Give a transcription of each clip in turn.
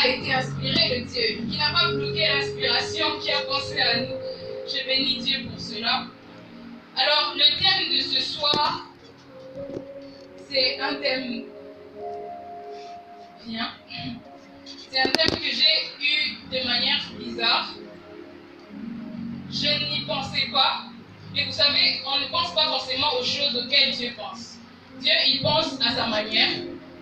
a été inspiré de Dieu, qui n'a pas bloqué l'inspiration, qui a pensé à nous. Je bénis Dieu pour cela. Alors, le thème de ce soir, c'est un thème bien. C'est un thème que j'ai eu de manière bizarre. Je n'y pensais pas. Mais vous savez, on ne pense pas forcément aux choses auxquelles Dieu pense. Dieu, il pense à sa manière.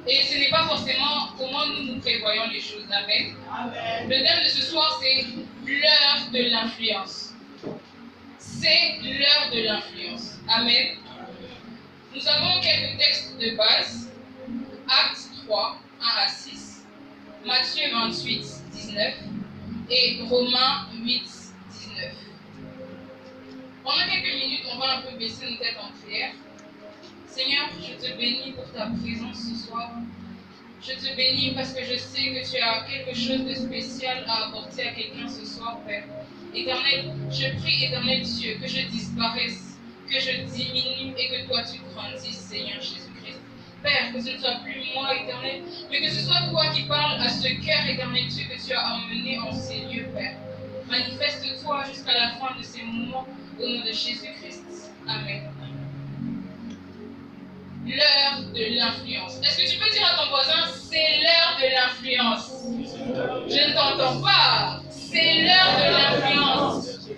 Et ce n'est pas forcément comment nous prévoyons les choses. Amen. Amen. Le thème de ce soir, c'est l'heure de l'influence. C'est l'heure de l'influence. Amen. Nous avons quelques textes de base. Actes 3, 1 à 6. Matthieu 28, 19. Et Romains 8, 19. Pendant quelques minutes, on va un peu baisser nos têtes en prière. Seigneur, je te bénis pour ta présence ce soir. Je te bénis parce que je sais que tu as quelque chose de spécial à apporter à quelqu'un ce soir, Père. Éternel, je prie, Éternel Dieu, que je disparaisse, que je diminue et que toi tu grandisses, Seigneur Jésus-Christ. Père, que ce ne soit plus moi, Éternel, mais que ce soit toi qui parles à ce cœur, Éternel Dieu, que tu as emmené en ces lieux, Père. Manifeste-toi jusqu'à la fin de ces moments au nom de Jésus-Christ. Amen. L'heure de l'influence. Est-ce que tu peux dire à ton voisin, c'est l'heure de l'influence? Je ne t'entends pas. C'est l'heure de l'influence.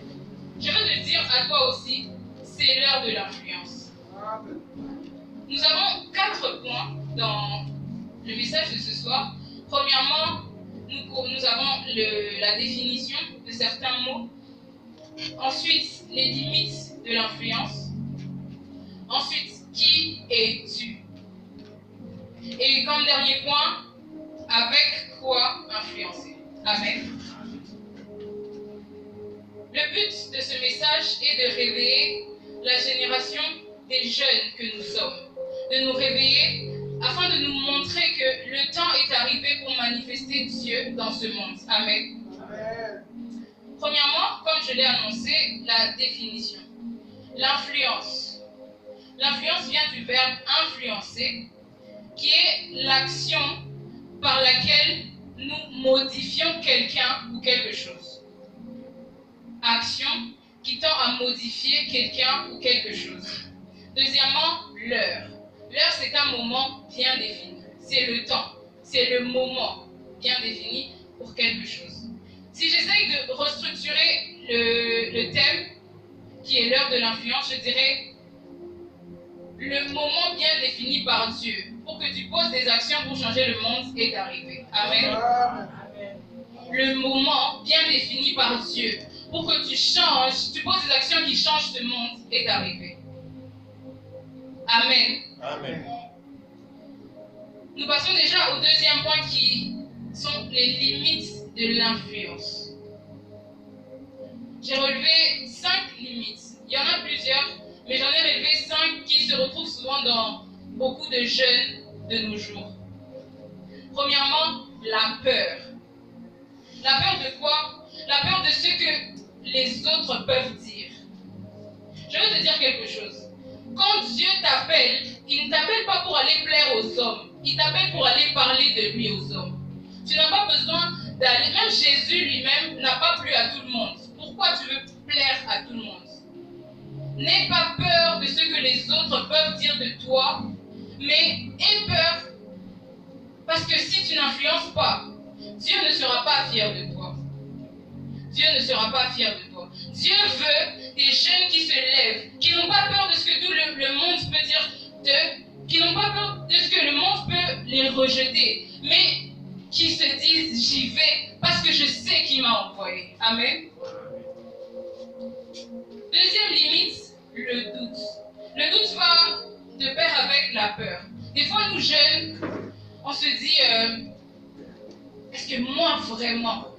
Je veux te dire à toi aussi, c'est l'heure de l'influence. Nous avons 4 points dans le message de ce soir. Premièrement, nous avons la définition de certains mots. Ensuite, les limites de l'influence. Ensuite, qui es-tu? Et comme dernier point, avec quoi influencer? Amen. Le but de ce message est de réveiller la génération des jeunes que nous sommes. De nous réveiller afin de nous montrer que le temps est arrivé pour manifester Dieu dans ce monde. Amen. Amen. Premièrement, comme je l'ai annoncé, la définition. L'influence. L'influence vient du verbe influencer, qui est l'action par laquelle nous modifions quelqu'un ou quelque chose. Action qui tend à modifier quelqu'un ou quelque chose. Deuxièmement, l'heure. L'heure, c'est un moment bien défini. C'est le temps, c'est le moment bien défini pour quelque chose. Si j'essaye de restructurer le thème, qui est l'heure de l'influence, je dirais le moment bien défini par Dieu pour que tu poses des actions pour changer le monde est arrivé. Amen. Amen. Le moment bien défini par Dieu pour que tu changes, tu poses des actions qui changent ce monde est arrivé. Amen. Amen. Nous passons déjà au deuxième point qui sont les limites de l'influence. J'ai relevé 5 limites. Il y en a plusieurs, mais j'en ai relevé 5 qui se retrouvent souvent dans beaucoup de jeunes de nos jours. Premièrement, la peur. La peur de quoi? La peur de ce que les autres peuvent dire. Je veux te dire quelque chose. Quand Dieu t'appelle, il ne t'appelle pas pour aller plaire aux hommes. Il t'appelle pour aller parler de lui aux hommes. Tu n'as pas besoin d'aller... Même Jésus lui-même n'a pas plu à tout le monde. Pourquoi tu veux plaire à tout le monde? N'aie pas peur de ce que les autres peuvent dire de toi, mais aie peur parce que si tu n'influences pas, Dieu ne sera pas fier de toi. Dieu ne sera pas fier de toi. Dieu veut des jeunes qui se lèvent, qui n'ont pas peur de ce que tout le monde peut dire d'eux, qui n'ont pas peur de ce que le monde peut les rejeter, mais qui se disent j'y vais parce que je sais qui m'a envoyé. Amen. Deuxième limite, le doute. Le doute va de pair avec la peur. Des fois, nous jeunes, on se dit est-ce que moi vraiment,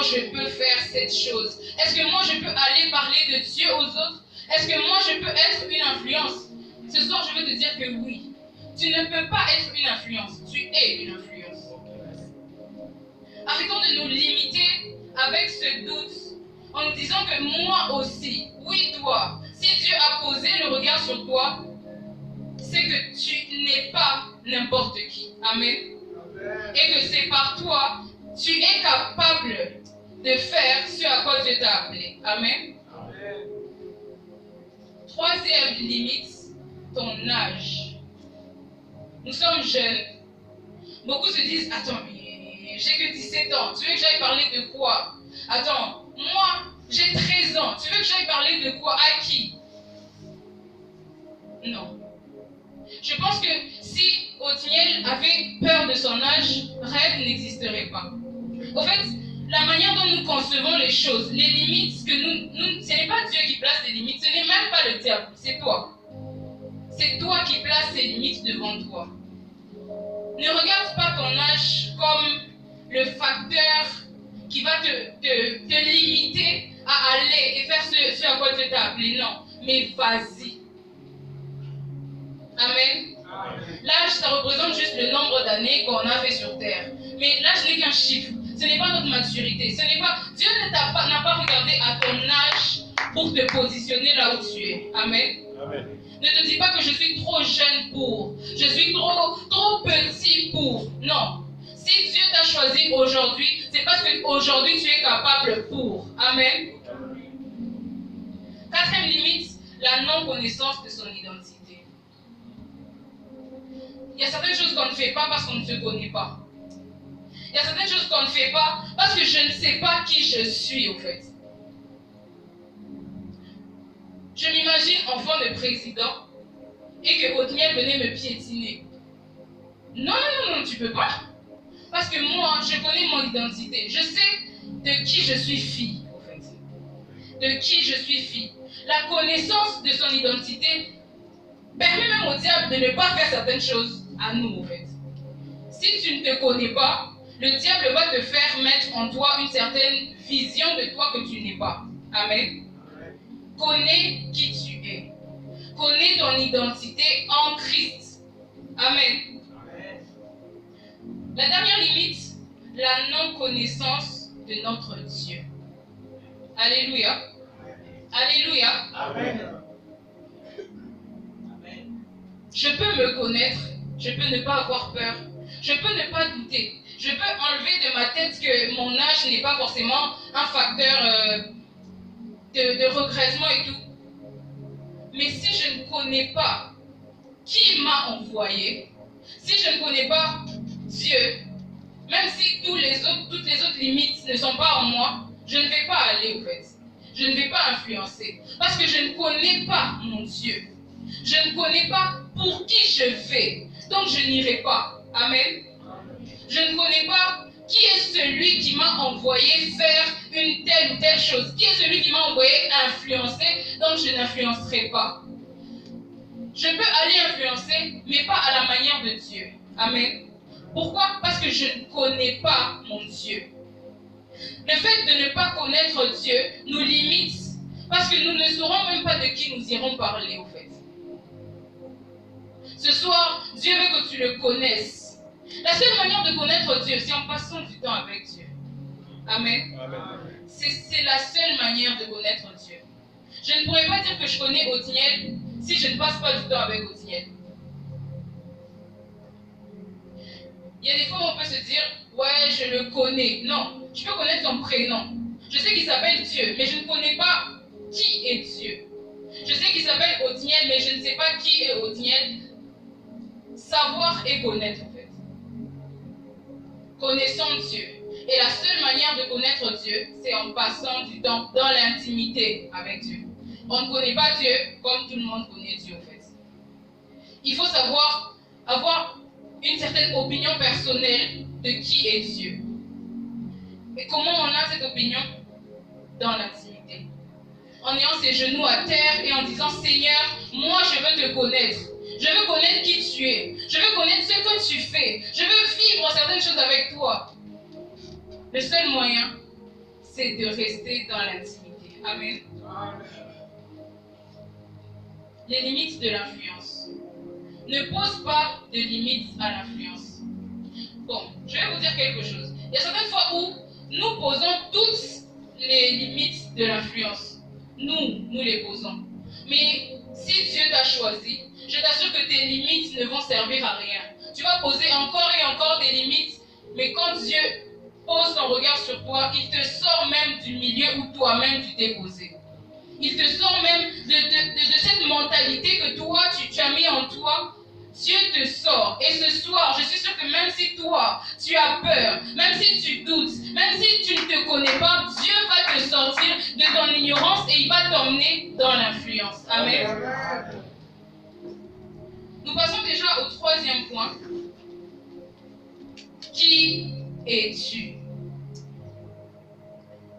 je peux faire cette chose? Est-ce que moi, je peux aller parler de Dieu aux autres? Est-ce que moi, je peux être une influence? Ce soir, je veux te dire que oui. Tu ne peux pas être une influence. Tu es une influence. Arrêtons de nous limiter avec ce doute en nous disant que moi aussi, oui toi, si Dieu a posé le regard sur toi, c'est que tu n'es pas n'importe qui. Amen. Et que c'est par toi, tu es capable de faire ce à quoi Dieu t'a appelé. Amen. Troisième limite, ton âge. Nous sommes jeunes. Beaucoup se disent, attends, mais j'ai que 17 ans. Tu veux que j'aille parler de quoi? Attends, moi, j'ai 13 ans. Tu veux que j'aille parler de quoi? À qui? Non. Je pense que si Othniel avait peur de son âge, rêve n'existerait pas. Au fait, la manière dont nous concevons les choses, les limites que ce n'est pas Dieu qui place les limites, ce n'est même pas le diable, c'est toi. C'est toi qui places ces limites devant toi. Ne regarde pas ton âge comme le facteur qui va te limiter à aller et faire ce à quoi Dieu t'a appelé. Non, mais vas-y. Amen. L'âge, ça représente juste le nombre d'années qu'on a fait sur terre. Mais l'âge n'est qu'un chiffre. Ce n'est pas notre maturité. Ce n'est pas, Dieu n'a pas regardé à ton âge pour te positionner là où tu es. Amen. Amen. Ne te dis pas que je suis trop jeune pour, je suis trop petit pour. Non. Si Dieu t'a choisi aujourd'hui, c'est parce qu'aujourd'hui tu es capable pour. Amen. Quatrième limite, la non-connaissance de son identité. Il y a certaines choses qu'on ne fait pas parce qu'on ne se connaît pas. Il y a certaines choses qu'on ne fait pas parce que je ne sais pas qui je suis au fait. Je m'imagine enfant de président et que Othniel venait me piétiner. Non, tu peux pas. Parce que moi, je connais mon identité. Je sais de qui je suis fille, au fait. De qui je suis fille. La connaissance de son identité permet même au diable de ne pas faire certaines choses à nous, au fait. Si tu ne te connais pas, le diable va te faire mettre en toi une certaine vision de toi que tu n'es pas. Amen. Connais qui tu es. Connais ton identité en Christ. Amen. La dernière limite, la non-connaissance de notre Dieu. Alléluia. Alléluia. Amen. Je peux me connaître, je peux ne pas avoir peur, je peux ne pas douter, je peux enlever de ma tête que mon âge n'est pas forcément un facteur de regressement et tout. Mais si je ne connais pas qui m'a envoyé, si je ne connais pas Dieu, même si toutes les autres limites ne sont pas en moi, je ne vais pas aller au fait. Je ne vais pas influencer. Parce que je ne connais pas mon Dieu. Je ne connais pas pour qui je vais. Donc je n'irai pas. Amen. Je ne connais pas qui est celui qui m'a envoyé faire une telle ou telle chose. Qui est celui qui m'a envoyé influencer. Donc je n'influencerai pas. Je peux aller influencer, mais pas à la manière de Dieu. Amen. Pourquoi? Parce que je ne connais pas mon Dieu. Le fait de ne pas connaître Dieu nous limite parce que nous ne saurons même pas de qui nous irons parler au fait. Ce soir, Dieu veut que tu le connaisses. La seule manière de connaître Dieu, c'est en passant du temps avec Dieu. Amen. C'est la seule manière de connaître Dieu. Je ne pourrais pas dire que je connais Othniel si je ne passe pas du temps avec Othniel. Il y a des fois où on peut se dire, ouais, je le connais. Non, je peux connaître son prénom. Je sais qu'il s'appelle Dieu, mais je ne connais pas qui est Dieu. Je sais qu'il s'appelle Othniel, mais je ne sais pas qui est Othniel. Savoir et connaître, en fait. Connaissons Dieu. Et la seule manière de connaître Dieu, c'est en passant du temps dans l'intimité avec Dieu. On ne connaît pas Dieu comme tout le monde connaît Dieu, en fait. Il faut savoir avoir une certaine opinion personnelle de qui est Dieu. Et comment on a cette opinion? Dans l'intimité. En ayant ses genoux à terre et en disant, Seigneur, moi je veux te connaître. Je veux connaître qui tu es. Je veux connaître ce que tu fais. Je veux vivre certaines choses avec toi. Le seul moyen, c'est de rester dans l'intimité. Amen. Les limites de l'influence. Ne pose pas de limites à l'influence. Bon, je vais vous dire quelque chose. Il y a certaines fois où nous posons toutes les limites de l'influence. Nous les posons. Mais si Dieu t'a choisi, je t'assure que tes limites ne vont servir à rien. Tu vas poser encore et encore des limites Mais quand Dieu pose son regard sur toi, il te sort même du milieu où toi-même tu t'es posé. Il te sort même de cette mentalité que toi, tu as mis en toi. Dieu te sort. Et ce soir, je suis sûre que même si toi, tu as peur, même si tu doutes, même si tu ne te connais pas, Dieu va te sortir de ton ignorance et il va t'emmener dans l'influence. Amen. Nous passons déjà au troisième point. Qui es-tu?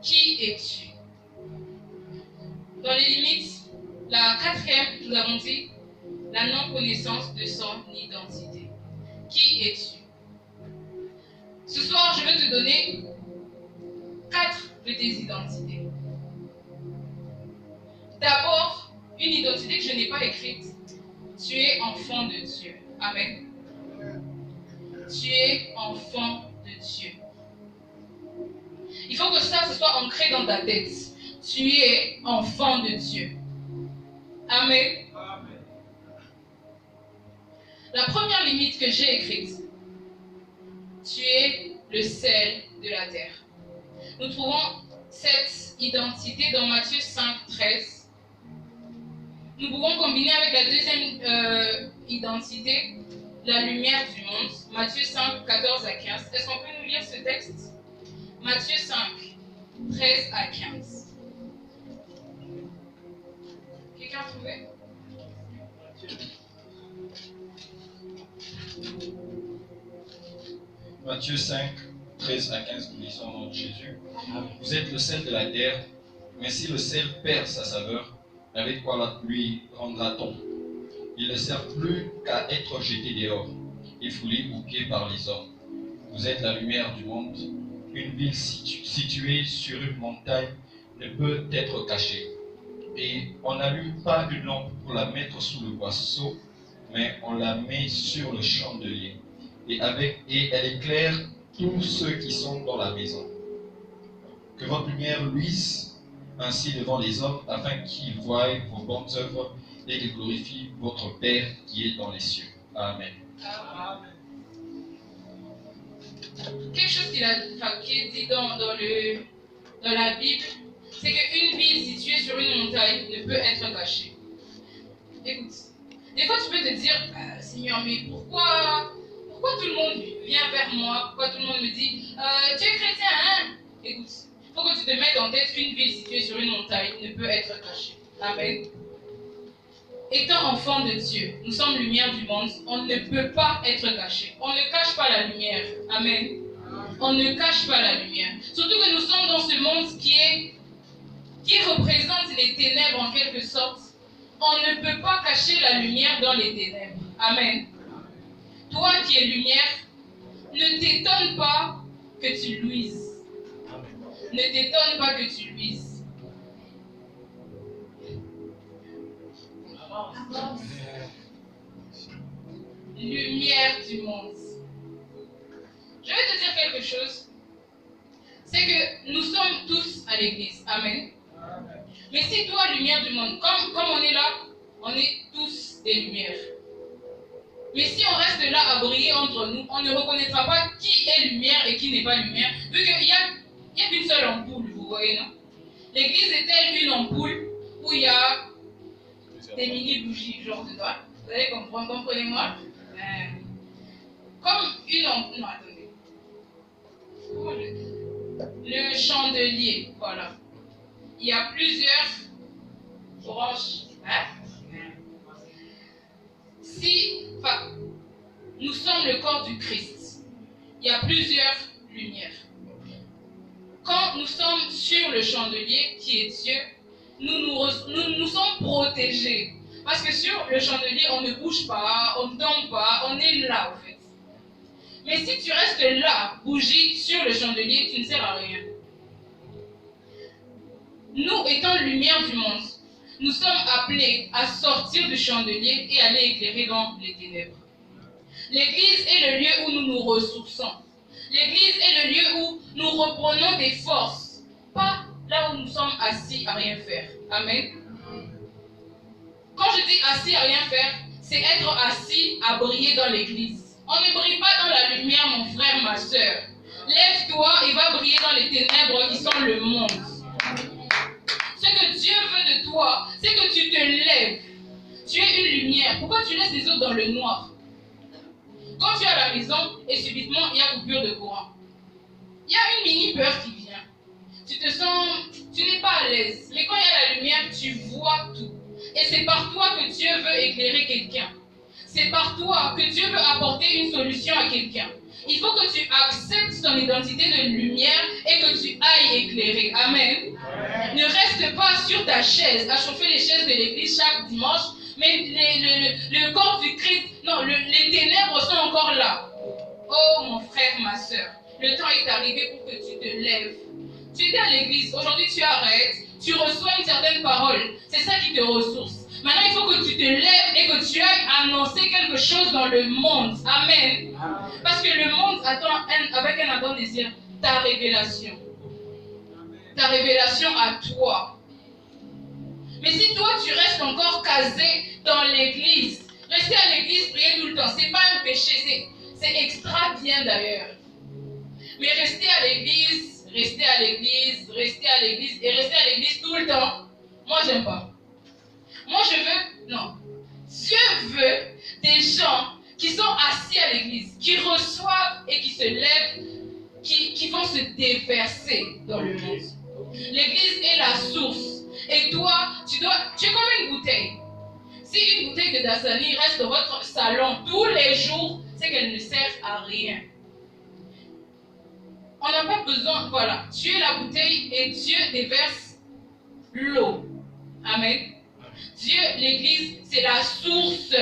Qui es-tu? Dans les limites, la quatrième, nous avons dit, la non-connaissance de son identité. Qui es-tu? Ce soir, je vais te donner 4 de tes identités. D'abord, une identité que je n'ai pas écrite. Tu es enfant de Dieu. Amen. Tu es enfant de Dieu. Il faut que ça, ce soit ancré dans ta tête. Tu es enfant de Dieu. Amen. La première limite que j'ai écrite, tu es le sel de la terre. Nous trouvons cette identité dans Matthieu 5, 13. Nous pouvons combiner avec la deuxième identité, la lumière du monde, Matthieu 5, 14 à 15. Est-ce qu'on peut nous lire ce texte? Matthieu 5, 13 à 15. Quelqu'un a trouvé? Matthieu 5, 13 à 15, nous lisons notre Jésus. Vous êtes le sel de la terre, mais si le sel perd sa saveur, avec quoi lui rendra-t-on? Il ne sert plus qu'à être jeté dehors et foulé aux pieds par les hommes. Vous êtes la lumière du monde. Une ville située sur une montagne ne peut être cachée. Et on n'allume pas une lampe pour la mettre sous le boisseau, mais on la met sur le chandelier. Et elle éclaire tous ceux qui sont dans la maison. Que votre lumière luise ainsi devant les hommes, afin qu'ils voient vos bonnes œuvres et qu'ils glorifient votre Père qui est dans les cieux. Amen. Amen. Quelque chose qui est dit dans la Bible, c'est qu'une ville située sur une montagne ne peut être cachée. Écoute, des fois tu peux te dire, Seigneur, mais pourquoi tout le monde vient vers moi? Pourquoi tout le monde me dit, tu es chrétien, hein? Écoute, il faut que tu te mettes en tête qu'une ville située sur une montagne ne peut être cachée. Amen. Étant enfant de Dieu, nous sommes lumière du monde, on ne peut pas être caché. On ne cache pas la lumière. Amen. On ne cache pas la lumière. Surtout que nous sommes dans ce monde qui représente les ténèbres en quelque sorte. On ne peut pas cacher la lumière dans les ténèbres. Amen. Toi qui es lumière, ne t'étonne pas que tu luises. Ne t'étonne pas que tu luises. Lumière du monde. Je vais te dire quelque chose. C'est que nous sommes tous à l'église. Amen. Mais si toi, lumière du monde, comme on est là, on est tous des lumières. Mais si on reste là à briller entre nous, on ne reconnaîtra pas qui est lumière et qui n'est pas lumière, vu qu'il n'y a qu'une seule ampoule, vous voyez, non? L'église est-elle une ampoule où il y a des mini-bougies, genre dedans? Vous allez comprendre, comprenez-moi? Comme une ampoule. Non, attendez. Le chandelier, voilà. Il y a plusieurs branches. Hein? Nous sommes le corps du Christ. Il y a plusieurs lumières. Quand nous sommes sur le chandelier, qui est Dieu, nous sommes protégés. Parce que sur le chandelier, on ne bouge pas, on ne tombe pas, on est là en fait. Mais si tu restes là, bougie sur le chandelier, tu ne sers à rien. Nous, étant lumière du monde, nous sommes appelés à sortir du chandelier et aller éclairer dans les ténèbres. L'église est le lieu où nous nous ressourçons. L'église est le lieu où nous reprenons des forces. Pas là où nous sommes assis à rien faire. Amen. Quand je dis assis à rien faire, c'est être assis à briller dans l'église. On ne brille pas dans la lumière, mon frère, ma ma soeur. Lève-toi et va briller dans les ténèbres qui sont le monde. Ce que Dieu veut de toi, c'est que tu te lèves. Tu es une lumière. Pourquoi tu laisses les autres dans le noir? Quand tu es à la maison et subitement il y a coupure de courant, il y a une mini peur qui vient. Tu te sens, tu n'es pas à l'aise. Mais quand il y a la lumière, tu vois tout. Et c'est par toi que Dieu veut éclairer quelqu'un. C'est par toi que Dieu veut apporter une solution à quelqu'un. Il faut que tu acceptes ton identité de lumière et que tu ailles éclairer. Amen. Ne reste pas sur ta chaise à chauffer les chaises de l'église chaque dimanche, mais le corps du Christ, non, les ténèbres sont encore là. Oh mon frère, ma soeur, le temps est arrivé pour que tu te lèves. Tu étais à l'église, aujourd'hui tu arrêtes, tu reçois une certaine parole, c'est ça qui te ressource. Maintenant, il faut que tu te lèves et que tu ailles annoncer quelque chose dans le monde. Amen. Parce que le monde attend avec un ardent désir ta révélation. Ta révélation à toi. Mais si toi, tu restes encore casé dans l'église, rester à l'église, prier tout le temps, c'est pas un péché, c'est extra bien d'ailleurs. Mais rester à l'église et rester à l'église tout le temps, moi, j'aime pas. Moi, je veux, non. Dieu veut des gens qui sont assis à l'église, qui reçoivent et qui se lèvent, qui vont se déverser dans le monde. L'église est la source. Et toi, tu es comme une bouteille. Si une bouteille de Dasani reste dans votre salon tous les jours, c'est qu'elle ne sert à rien. On n'a pas besoin, voilà. Tu es la bouteille et Dieu déverse l'eau. Amen. Dieu, l'église, c'est la source.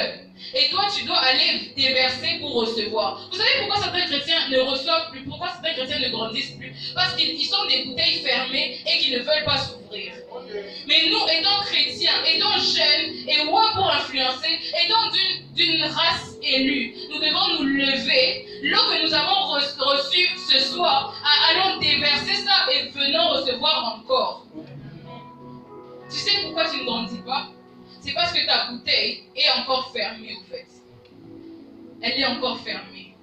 Et toi, tu dois aller déverser pour recevoir. Vous savez pourquoi certains chrétiens ne reçoivent plus? Pourquoi certains chrétiens ne grandissent plus? Parce qu'ils sont des bouteilles fermées et qu'ils ne veulent pas s'ouvrir. Mais nous, étant chrétiens, étant jeunes et rois pour influencer, étant d'une race élue, nous devons nous lever. L'eau que nous avons reçue ce soir, allons déverser ça et venons recevoir encore. Tu sais pourquoi tu ne grandis pas? C'est parce que ta bouteille est encore fermée, au fait. Elle est encore fermée.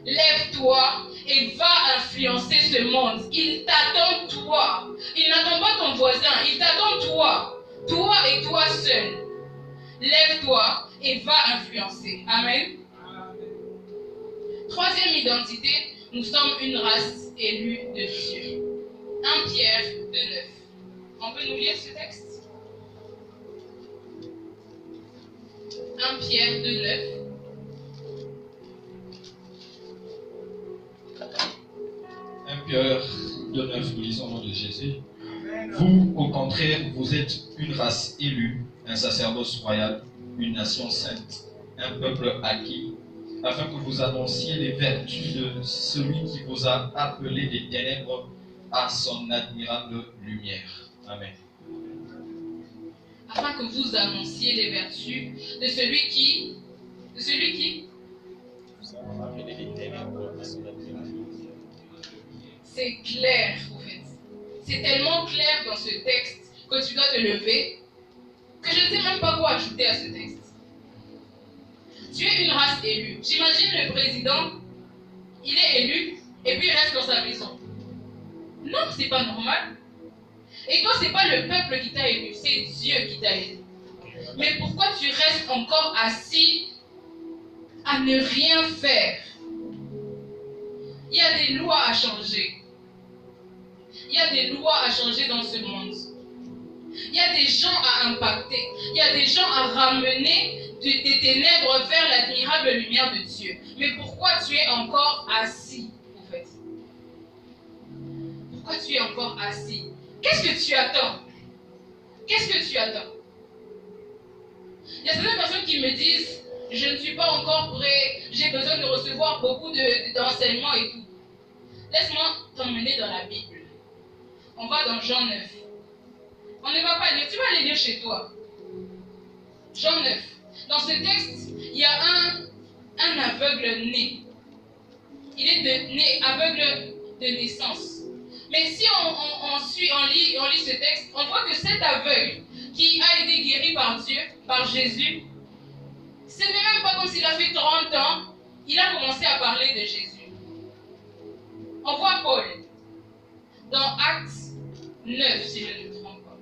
Lève-toi et va influencer ce monde. Il t'attend toi. Il n'attend pas ton voisin. Il t'attend toi. Toi et toi seul. Lève-toi et va influencer. Amen. Troisième identité, nous sommes une race élue de Dieu. 1 Pierre 2,9. On peut nous lire ce texte? 1 Pierre 2,9. Pierre 2,9, nous lisons au nom de Jésus. Vous, au contraire, vous êtes une race élue, un sacerdoce royal, une nation sainte, un peuple acquis, afin que vous annonciez les vertus de celui qui vous a appelé des ténèbres à son admirable lumière. Amen. Afin que vous annonciez les vertus de celui qui vous a appelé des ténèbres à son admirable lumière. C'est clair, en fait. C'est tellement clair dans ce texte que tu dois te lever que je ne sais même pas quoi ajouter à ce texte. Tu es une race élue. J'imagine le président, il est élu et puis il reste dans sa maison. Non, c'est pas normal. Et toi, c'est pas le peuple qui t'a élu, c'est Dieu qui t'a élu. Mais pourquoi tu restes encore assis à ne rien faire? Il y a des lois à changer. Il y a des lois à changer dans ce monde. Il y a des gens à impacter. Il y a des gens à ramener des ténèbres vers l'admirable lumière de Dieu. Mais pourquoi tu es encore assis, en fait? Pourquoi tu es encore assis? Qu'est-ce que tu attends? Qu'est-ce que tu attends? Il y a certaines personnes qui me disent, je ne suis pas encore prêt, j'ai besoin de recevoir beaucoup d'enseignements et tout. Laisse-moi t'emmener dans la Bible. On va dans Jean 9. On ne va pas lire, tu vas aller lire chez toi. Jean 9. Dans ce texte, il y a un aveugle né. Il est né aveugle de naissance. Mais si on lit ce texte, on voit que cet aveugle qui a été guéri par Dieu, par Jésus, ce n'est même pas comme s'il a fait 30 ans il a commencé à parler de Jésus. On voit Paul dans Actes 9, si je ne me trompe pas.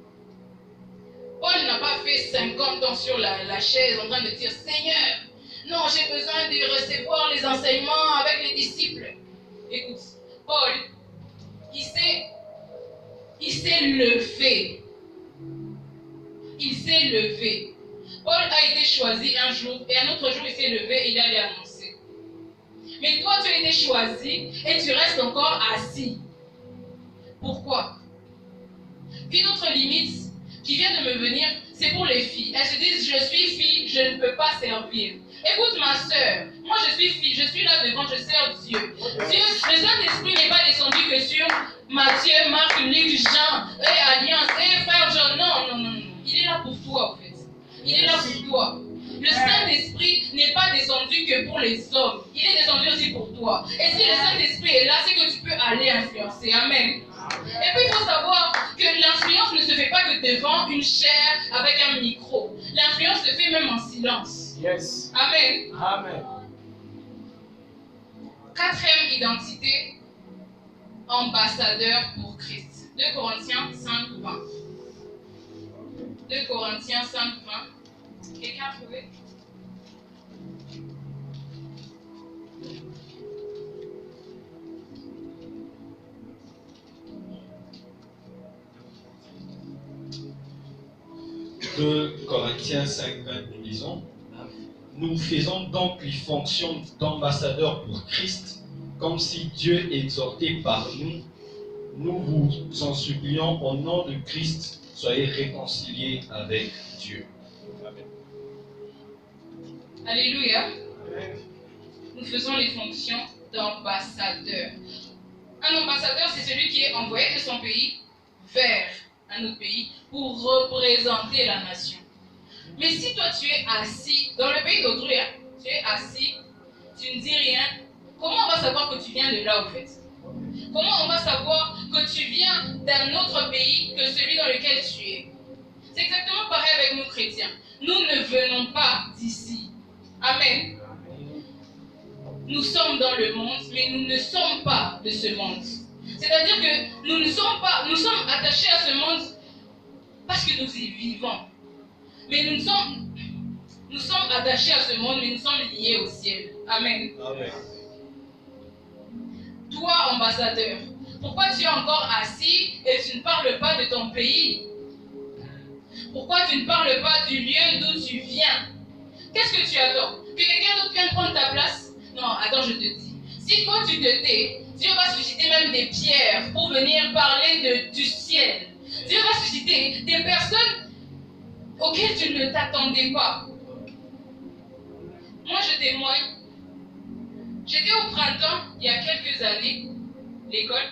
Paul n'a pas fait 50 ans sur la chaise en train de dire « Seigneur, non, j'ai besoin de recevoir les enseignements avec les disciples. » Écoute, Paul, il s'est levé. Il s'est levé. Paul a été choisi un jour et un autre jour il s'est levé et il allait annoncer. Mais toi, tu as été choisi et tu restes encore assis. Pourquoi? Une autre limite qui vient de me venir, c'est pour les filles. Elles se disent, je suis fille, je ne peux pas servir. Écoute ma soeur, moi je suis fille, je suis là devant, je sers Dieu. Dieu, le Saint-Esprit n'est pas descendu que sur Matthieu, Marc, Luc, Jean, et Alliance, et frère Jean. Non, non, non, non. Il est là pour toi en fait. Il est là pour toi. Le Saint-Esprit n'est pas descendu que pour les hommes. Il est descendu aussi pour toi. Et si le Saint-Esprit est là, c'est que tu peux aller influencer. Amen. Et puis il faut savoir que l'influence ne se fait pas que devant une chair avec un micro. L'influence se fait même en silence. Yes. Amen. Amen. Quatrième identité, ambassadeur pour Christ. 2 Corinthiens 5, 20. 2 Corinthiens 5, 20. Quelqu'un a trouvé? De Corinthiens 5, 20, nous disons, nous faisons donc les fonctions d'ambassadeurs pour Christ, comme si Dieu exhortait par nous. Nous vous en supplions au nom de Christ, soyez réconciliés avec Dieu. Amen. Alléluia. Nous faisons les fonctions d'ambassadeur. Un ambassadeur, c'est celui qui est envoyé de son pays vers un autre pays pour représenter la nation. Mais si toi tu es assis dans le pays d'autrui, tu es assis, tu ne dis rien, comment on va savoir que tu viens de là au fait? Comment on va savoir que tu viens d'un autre pays que celui dans lequel tu es? C'est exactement pareil avec nous chrétiens. Nous ne venons pas d'ici. Amen. Nous sommes dans le monde, mais nous ne sommes pas de ce monde. C'est-à-dire que nous sommes attachés à ce monde parce que nous y vivons. Mais nous sommes attachés à ce monde, mais nous sommes liés au ciel. Amen. Amen. Toi, ambassadeur, pourquoi tu es encore assis et tu ne parles pas de ton pays? Pourquoi tu ne parles pas du lieu d'où tu viens? Qu'est-ce que tu attends? Que quelqu'un d'autre vienne prendre ta place? Non, attends, je te dis. Si toi tu te tais, Dieu va susciter même des pierres pour venir parler du ciel. Dieu va susciter des personnes auxquelles tu ne t'attendais pas. Moi, je témoigne. J'étais au printemps, il y a quelques années, l'école.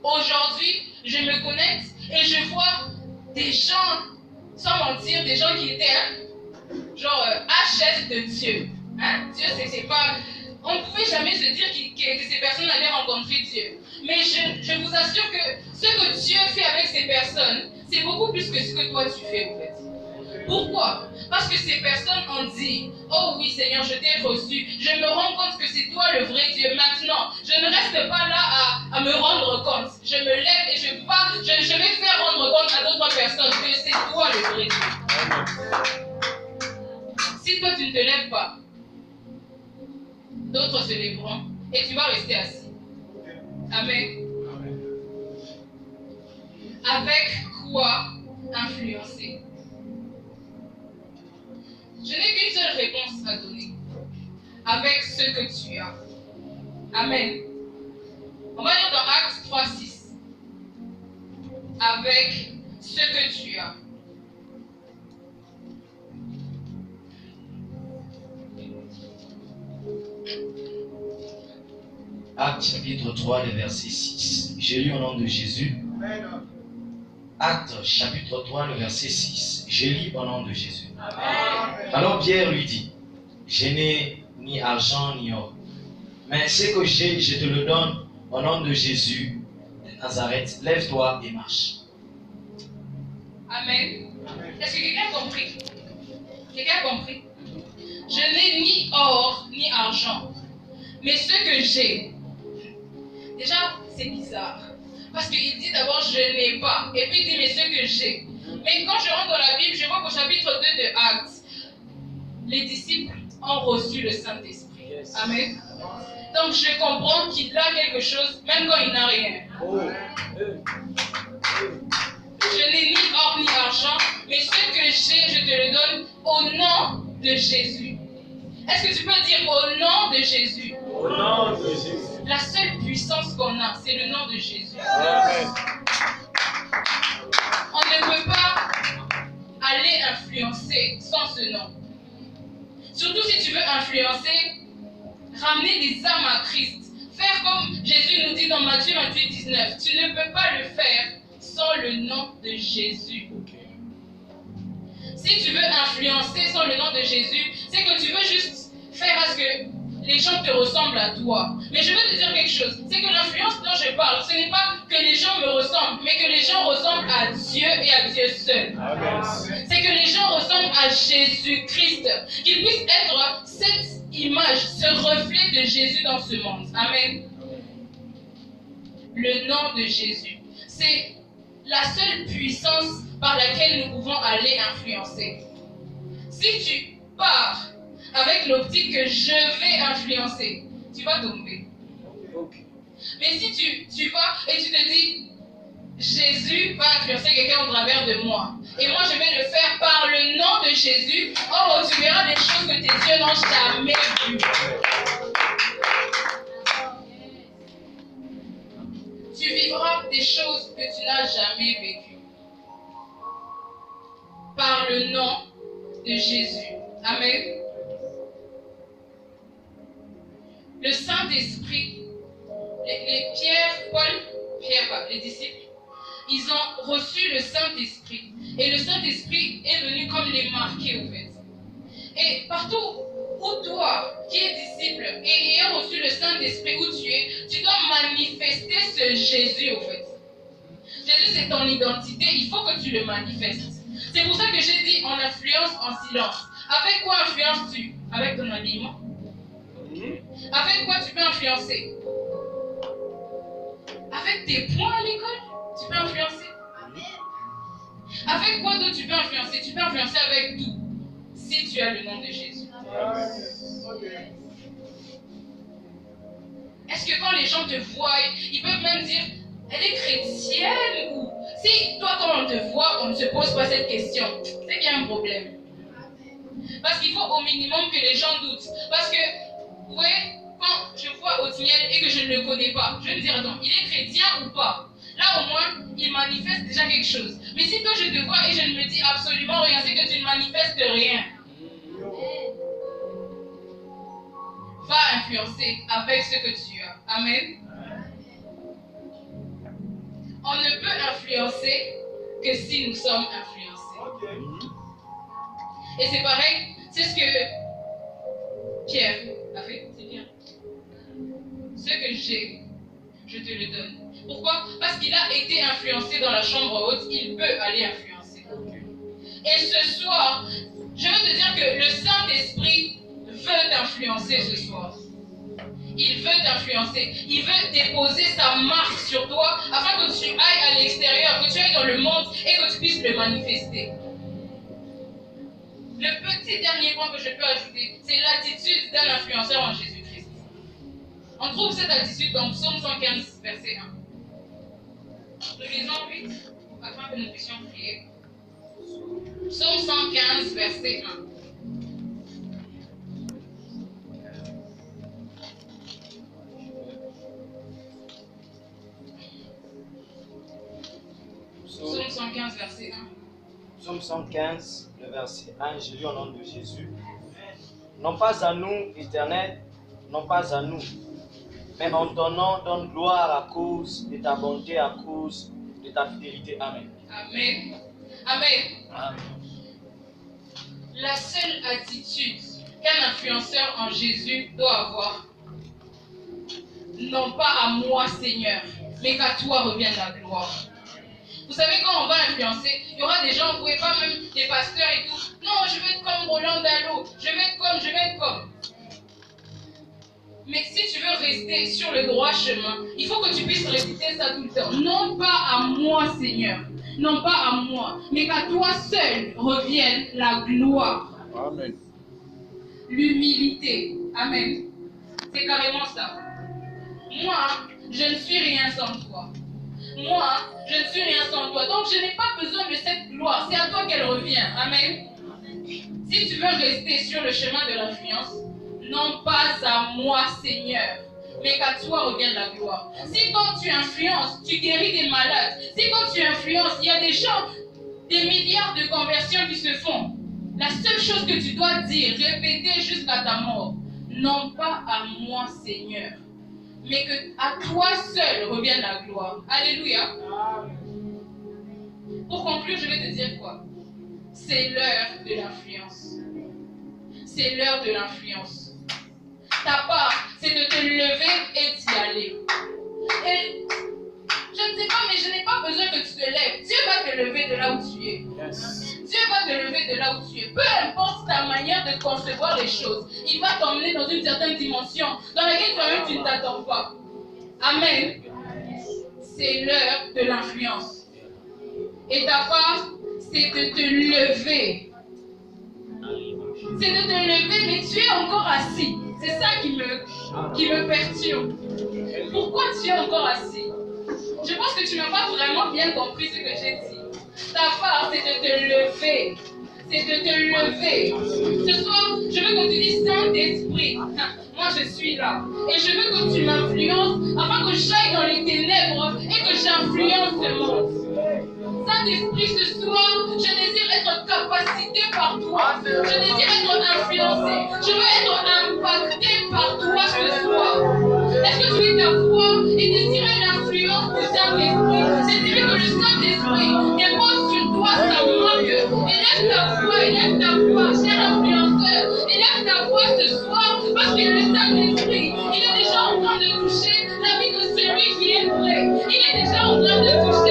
Aujourd'hui, je me connecte et je vois des gens, sans mentir, des gens qui étaient genre HS de Dieu. Hein? Dieu, c'est pas... On ne pouvait jamais se dire que ces personnes allaient rencontrer Dieu. Mais je vous assure que ce que Dieu fait avec ces personnes, c'est beaucoup plus que ce que toi tu fais en fait. Pourquoi? Parce que ces personnes ont dit, oh oui Seigneur, je t'ai reçu, je me rends compte que c'est toi le vrai Dieu. Maintenant, je ne reste pas là à me rendre compte. Je me lève et je vais faire rendre compte à d'autres personnes que c'est toi le vrai Dieu. Si toi tu ne te lèves pas, d'autres se lèveront et tu vas rester assis. Amen. Avec quoi influencer? Je n'ai qu'une seule réponse à donner. Avec ce que tu as. Amen. On va lire dans Actes 3, 6. Avec ce que tu as. Actes chapitre 3, le verset 6. J'ai lu au nom de Jésus. Actes chapitre 3, le verset 6. J'ai lu au nom de Jésus. Amen. Alors Pierre lui dit, je n'ai ni argent ni or, mais ce que j'ai, je te le donne au nom de Jésus de Nazareth. Lève-toi et marche. Amen. Est-ce que quelqu'un a compris? Quelqu'un a compris? Je n'ai ni or ni argent. mais ce que j'ai. Déjà, c'est bizarre. Parce qu'il dit d'abord je n'ai pas. Et puis il dit mais ce que j'ai. Mais quand je rentre dans la Bible, je vois qu'au chapitre 2 de Actes, les disciples ont reçu le Saint-Esprit. Amen. Donc je comprends qu'il a quelque chose, même quand il n'a rien. Je n'ai ni or ni argent, mais ce que j'ai, je te le donne au nom de Jésus. Est-ce que tu peux dire au nom de Jésus? Au nom de Jésus. La seule puissance qu'on a, c'est le nom de Jésus. Amen. On ne peut pas aller influencer sans ce nom. Surtout si tu veux influencer, ramener des âmes à Christ. Faire comme Jésus nous dit dans Matthieu 28, 19. Tu ne peux pas le faire sans le nom de Jésus. Si tu veux influencer sans le nom de Jésus, c'est que tu veux juste faire à ce que les gens te ressemblent à toi. Mais je veux te dire quelque chose, c'est que l'influence dont je parle, ce n'est pas que les gens me ressemblent, mais que les gens ressemblent à Dieu et à Dieu seul. Amen. C'est que les gens ressemblent à Jésus-Christ, qu'ils puissent être cette image, ce reflet de Jésus dans ce monde. Amen. Le nom de Jésus, c'est la seule puissance par laquelle nous pouvons aller influencer. Si tu pars avec l'optique que je vais influencer, tu vas tomber. Mais si tu vas et tu te dis, Jésus va influencer quelqu'un au travers de moi, et moi je vais le faire par le nom de Jésus, oh, tu verras des choses que tes yeux n'ont jamais vues. Tu vivras des choses que tu n'as jamais vécues. Par le nom de Jésus. Amen. Le Saint-Esprit, les disciples, ils ont reçu le Saint-Esprit. Et le Saint-Esprit est venu comme les marquer, au fait. Et partout où toi, qui es disciple, et ayant reçu le Saint-Esprit où tu dois manifester ce Jésus, au fait. Jésus, c'est ton identité, il faut que tu le manifestes. C'est pour ça que j'ai dit, on influence en silence. Avec quoi influences-tu? Avec ton habillement. Avec quoi tu peux influencer? Avec tes points à l'école, tu peux influencer. Avec quoi d'autre tu peux influencer? Tu peux influencer avec tout, si tu as le nom de Jésus. Est-ce que quand les gens te voient, ils peuvent même dire, elle est chrétienne ou... Si toi, quand on te voit, on ne se pose pas cette question, c'est qu'il y a un problème. Parce qu'il faut au minimum que les gens doutent. Parce que, vous voyez, quand je vois Othniel et que je ne le connais pas, je vais me dire, attends, il est chrétien ou pas? Là, au moins, il manifeste déjà quelque chose. Mais si toi, je te vois et je ne me dis absolument rien, c'est que tu ne manifestes rien. Va influencer avec ce que tu as. Amen. On ne peut influencer que si nous sommes influencés. Et c'est pareil, c'est ce que Pierre a fait. C'est bien. Ce que j'ai, je te le donne. Pourquoi? Parce qu'il a été influencé dans la chambre haute, il peut aller influencer. Et ce soir, je veux te dire que le Saint-Esprit veut t'influencer ce soir. Il veut t'influencer. Il veut déposer sa marque sur toi afin que tu ailles à l'extérieur, que tu ailles dans le monde et que tu puisses le manifester. Le petit dernier point que je peux ajouter, c'est l'attitude d'un influenceur en Jésus-Christ. On trouve cette attitude dans Psaume 115, verset 1. Nous lisons vite afin que nous puissions prier. Psaume 115, verset 1. Psaume 115, verset 1. Psaume 115, le verset 1, je lis au nom de Jésus. Non pas à nous, Éternel, non pas à nous, mais en ton nom, donne gloire à cause de ta bonté, à cause de ta fidélité. Amen. Amen. Amen. Amen. La seule attitude qu'un influenceur en Jésus doit avoir, non pas à moi, Seigneur, mais qu'à toi revienne la gloire. Vous savez, quand on va influencer, il y aura des gens, vous ne pouvez pas même des pasteurs et tout. Non, je vais être comme Roland Dallot, je vais être comme. Mais si tu veux rester sur le droit chemin, il faut que tu puisses répéter ça tout le temps. Non pas à moi, Seigneur, non pas à moi, mais qu'à toi seul revienne la gloire. Amen. L'humilité. Amen. C'est carrément ça. Moi, je ne suis rien sans toi. Moi, je ne suis rien sans toi. Donc, je n'ai pas besoin de cette gloire. C'est à toi qu'elle revient. Amen. Si tu veux rester sur le chemin de l'influence, non pas à moi, Seigneur, mais qu'à toi revient la gloire. Si quand tu influences, tu guéris des malades. Si quand tu influences, il y a des gens, des milliards de conversions qui se font. La seule chose que tu dois dire, répéter jusqu'à ta mort, non pas à moi, Seigneur, mais que à toi seul revienne la gloire. Alléluia. Pour conclure, je vais te dire quoi? C'est l'heure de l'influence. C'est l'heure de l'influence. Ta part, c'est de te lever et d'y aller. Et je ne sais pas, mais je n'ai pas besoin que tu te lèves. Dieu va te lever de là où tu es. Dieu va te lever de là où tu es. Peu importe ta manière de concevoir les choses, il va t'emmener dans une certaine dimension dans laquelle toi-même tu ne t'attends pas. Amen. C'est l'heure de l'influence. Et ta part, c'est de te lever. C'est de te lever, mais tu es encore assis. C'est ça qui me perturbe. Pourquoi tu es encore assis? Je pense que tu n'as pas vraiment bien compris ce que j'ai dit. Ta part, c'est de te lever. C'est de te lever. Ce soir, je veux que tu dises Saint-Esprit, moi je suis là. Et je veux que tu m'influences afin que j'aille dans les ténèbres et que j'influence ce monde. Saint-Esprit, ce soir, je désire être capacité par toi. Je désire être influencé. Je veux être impacté par toi ce soir. Est-ce que tu es ta foi et désirer l'influence du Saint-Esprit? Désirer que le Saint-Esprit dépose sur toi sa marque. Élève ta foi, cher influenceur. Élève ta foi ce soir parce que le Saint-Esprit, il est déjà en train de toucher la vie de celui qui est prêt. Il est déjà en train de toucher